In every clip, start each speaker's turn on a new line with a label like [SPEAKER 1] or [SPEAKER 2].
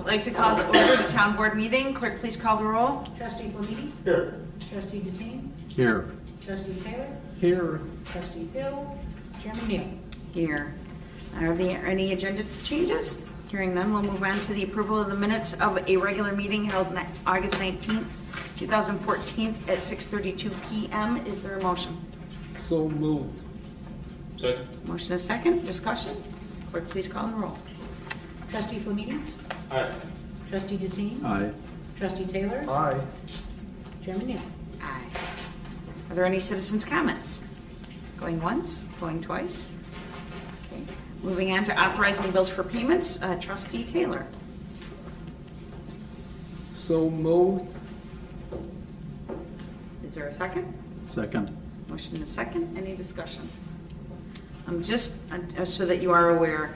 [SPEAKER 1] like to call over the town board meeting. Clerk, please call the roll.
[SPEAKER 2] Trustee Flamini?
[SPEAKER 3] Here.
[SPEAKER 2] Trustee Deteen?
[SPEAKER 4] Here.
[SPEAKER 2] Trustee Taylor?
[SPEAKER 4] Here.
[SPEAKER 2] Trustee Hill? Chairman Neal?
[SPEAKER 1] Here. Are there any agenda changes? Hearing none, we'll move on to the approval of the minutes of a regular meeting held August 19th, 2014 at 6:32 p.m. Is there a motion?
[SPEAKER 4] So moved.
[SPEAKER 3] Second.
[SPEAKER 1] Motion is second. Discussion? Clerk, please call the roll.
[SPEAKER 2] Trustee Flamini?
[SPEAKER 3] Aye.
[SPEAKER 2] Trustee Deteen?
[SPEAKER 4] Aye.
[SPEAKER 2] Trustee Taylor?
[SPEAKER 4] Aye.
[SPEAKER 2] Chairman Neal?
[SPEAKER 1] Aye. Are there any citizens' comments? Going once, going twice? Okay. Moving on to authorizing bills for payments, Trustee Taylor.
[SPEAKER 4] So moved.
[SPEAKER 1] Is there a second?
[SPEAKER 4] Second.
[SPEAKER 1] Motion is second. Any discussion? Just so that you are aware,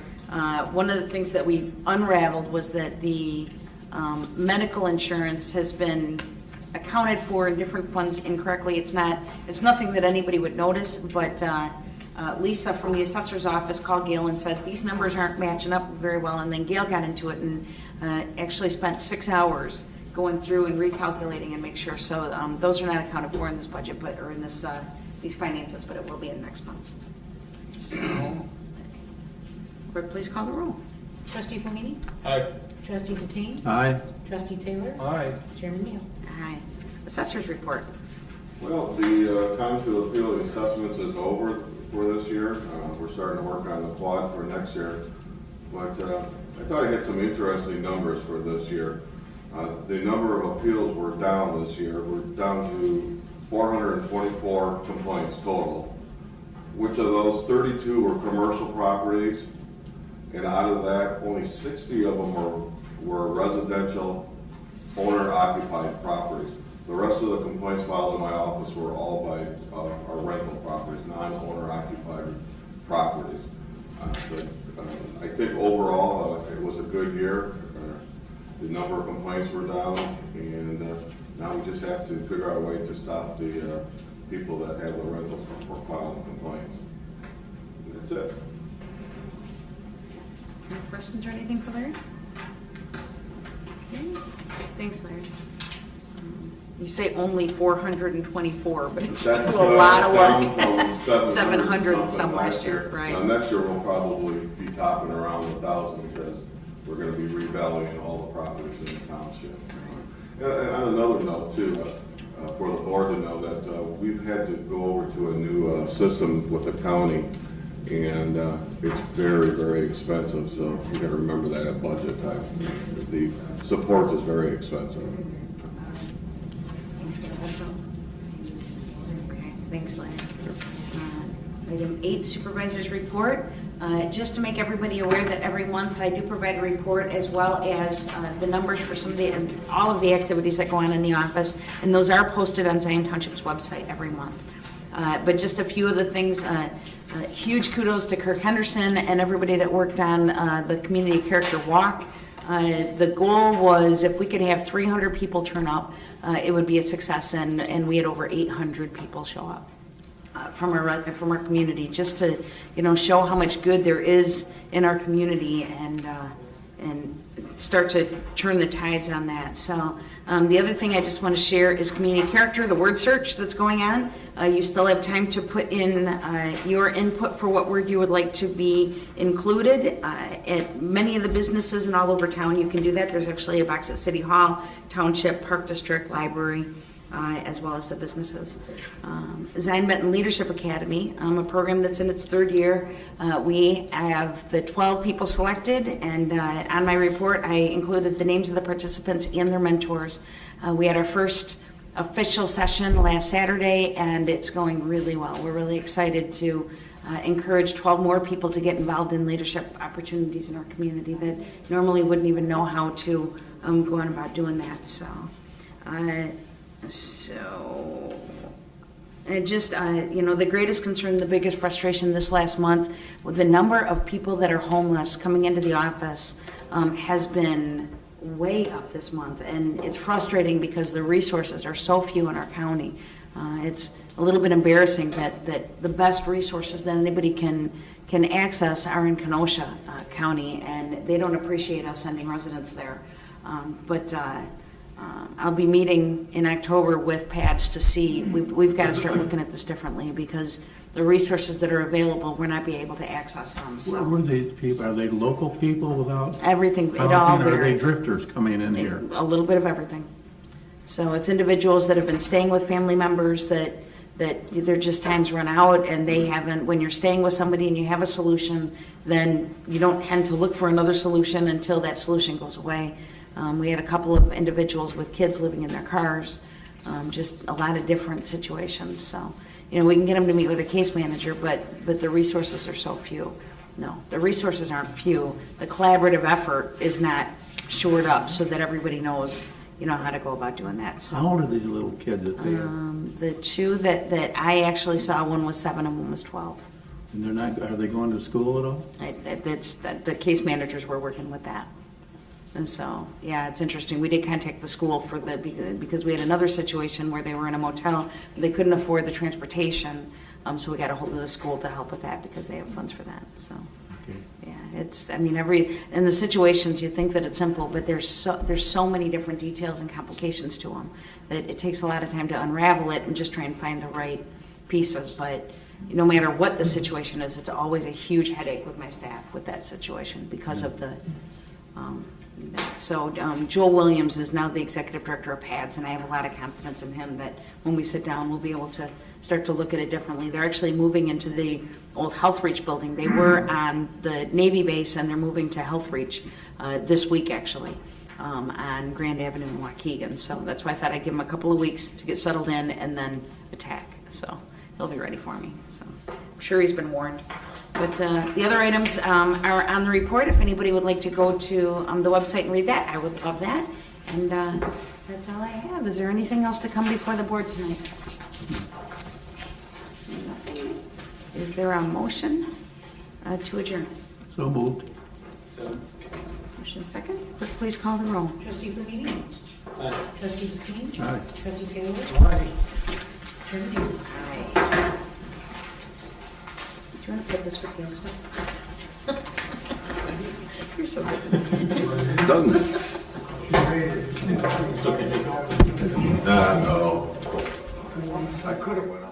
[SPEAKER 1] one of the things that we unraveled was that the medical insurance has been accounted for in different funds incorrectly. It's nothing that anybody would notice, but Lisa from the assessor's office called Gail and said these numbers aren't matching up very well, and then Gail got into it and actually spent 6 hours going through and recalculating and make sure. So those are not accounted for in this budget, but or in this these finances, but it will be in next month's. So, clerk, please call the roll.
[SPEAKER 2] Trustee Flamini?
[SPEAKER 3] Aye.
[SPEAKER 2] Trustee Deteen?
[SPEAKER 4] Aye.
[SPEAKER 2] Trustee Taylor?
[SPEAKER 4] Aye.
[SPEAKER 2] Chairman Neal?
[SPEAKER 1] Aye. Assessor's report.
[SPEAKER 5] Well, the time to appeal the assessments is over for this year. We're starting to work on the quad for next year. But I thought I had some interesting numbers for this year. The number of appeals were down this year. We're down to 424 complaints total. Which of those 32 were commercial properties, and out of that, only 60 of them were residential owner-occupied properties. The rest of the complaints filed in my office were all by our rental properties, non-owner occupied properties. I think overall it was a good year. The number of complaints were down, and now we just have to figure out a way to stop the people that have the rentals for filing complaints. That's it.
[SPEAKER 1] Any questions or anything for Larry? Okay. Thanks, Larry. You say only 424, but it's
[SPEAKER 5] That's
[SPEAKER 1] still a lot of
[SPEAKER 5] down
[SPEAKER 1] work.
[SPEAKER 5] from
[SPEAKER 1] 700 and some
[SPEAKER 5] something
[SPEAKER 1] last year, right?
[SPEAKER 5] Next year we'll probably be topping around 1,000 because we're going to be revaluing all the properties in the township. And on another note too, for the board to know that we've had to go over to a new system with the county, and it's very, very expensive. So you got to remember that at budget time. The support is very expensive.
[SPEAKER 1] Okay, thanks, Larry. Item 8, supervisor's report. Just to make everybody aware that every month I do provide a report as well as the numbers for some of the and all of the activities that go on in the office, and those are posted on Zion Township's website every month. But just a few of the things. Huge kudos to Kirk Henderson and everybody that worked on the community character walk. The goal was if we could have 300 people turn up, it would be a success, and we had over 800 people show up. From our community, just to show how much good there is in our community and start to turn the tides on that. So the other thing I just want to share is community character, the word search that's going on. You still have time to put in your input for what word you would like to be included. At many of the businesses and all over town, you can do that. There's actually a box at City Hall, Township, Park District, Library, as well as the businesses. Zion Benton Leadership Academy, a program that's in its 3rd year. We have the 12 people selected, and on my report I included the names of the participants and their mentors. We had our first official session last Saturday, and it's going really well. We're really excited to encourage 12 more people to get involved in leadership opportunities in our community that normally wouldn't even know how to go on about doing that. So and just, the greatest concern, the biggest frustration this last month with the number of people that are homeless coming into the office has been way up this month. And it's frustrating because the resources are so few in our county. It's a little bit embarrassing that the best resources that anybody can access are in Kenosha County, and they don't appreciate us sending residents there. But I'll be meeting in October with PADS to see, we've got to start looking at this differently because the resources that are available, we're not being able to access them,
[SPEAKER 4] Where
[SPEAKER 1] so.
[SPEAKER 4] were these people? Are they local people without
[SPEAKER 1] Everything, it all
[SPEAKER 4] housing, or are they
[SPEAKER 1] varies.
[SPEAKER 4] drifters coming in here?
[SPEAKER 1] A little bit of everything. So it's individuals that have been staying with family members that their just times run out and they haven't, when you're staying with somebody and you have a solution, then you don't tend to look for another solution until that solution goes away. We had a couple of individuals with kids living in their cars, just a lot of different situations. So, we can get them to meet with a case manager, but the resources are so few. No, the resources aren't few. The collaborative effort is not shored up so that everybody knows, how to go about doing that. So,
[SPEAKER 4] How old are these little kids that they have?
[SPEAKER 1] the two that I actually saw, one was 7 and one was 12.
[SPEAKER 4] And they're not, are they going to school at all?
[SPEAKER 1] The case managers were working with that. And so, yeah, it's interesting. We did contact the school because we had another situation where they were in a motel. They couldn't afford the transportation, so we got a hold of the school to help with that because they have funds for that. So,
[SPEAKER 4] Okay.
[SPEAKER 1] yeah, in the situations you think that it's simple, but there's so many different details and complications to them that it takes a lot of time to unravel it and just try and find the right pieces. But no matter what the situation is, it's always a huge headache with my staff with that situation because of the. So Joel Williams is now the executive director of PADS, and I have a lot of confidence in him that when we sit down, we'll be able to start to look at it differently. They're actually moving into the old Health Reach building. They were on the Navy base, and they're moving to Health Reach this week, actually, on Grand Avenue in Waukegan. So that's why I thought I'd give him a couple of weeks to get settled in and then attack. So he'll be ready for me. So I'm sure he's been warned. But the other items are on the report. If anybody would like to go to the website and read that, I would love that. And that's all I have. Is there anything else to come before the board tonight? Nothing. Is there a motion to adjourn?
[SPEAKER 4] So moved.
[SPEAKER 1] Motion second. Clerk, please call the roll.
[SPEAKER 2] Trustee Fluini? Trustee Deteen?
[SPEAKER 4] Aye.
[SPEAKER 2] Trustee Taylor? Aye. Chairman Hill?
[SPEAKER 1] Aye. Do you want to put this with Gail? You're so good.
[SPEAKER 5] Doesn't it? No. I could have went.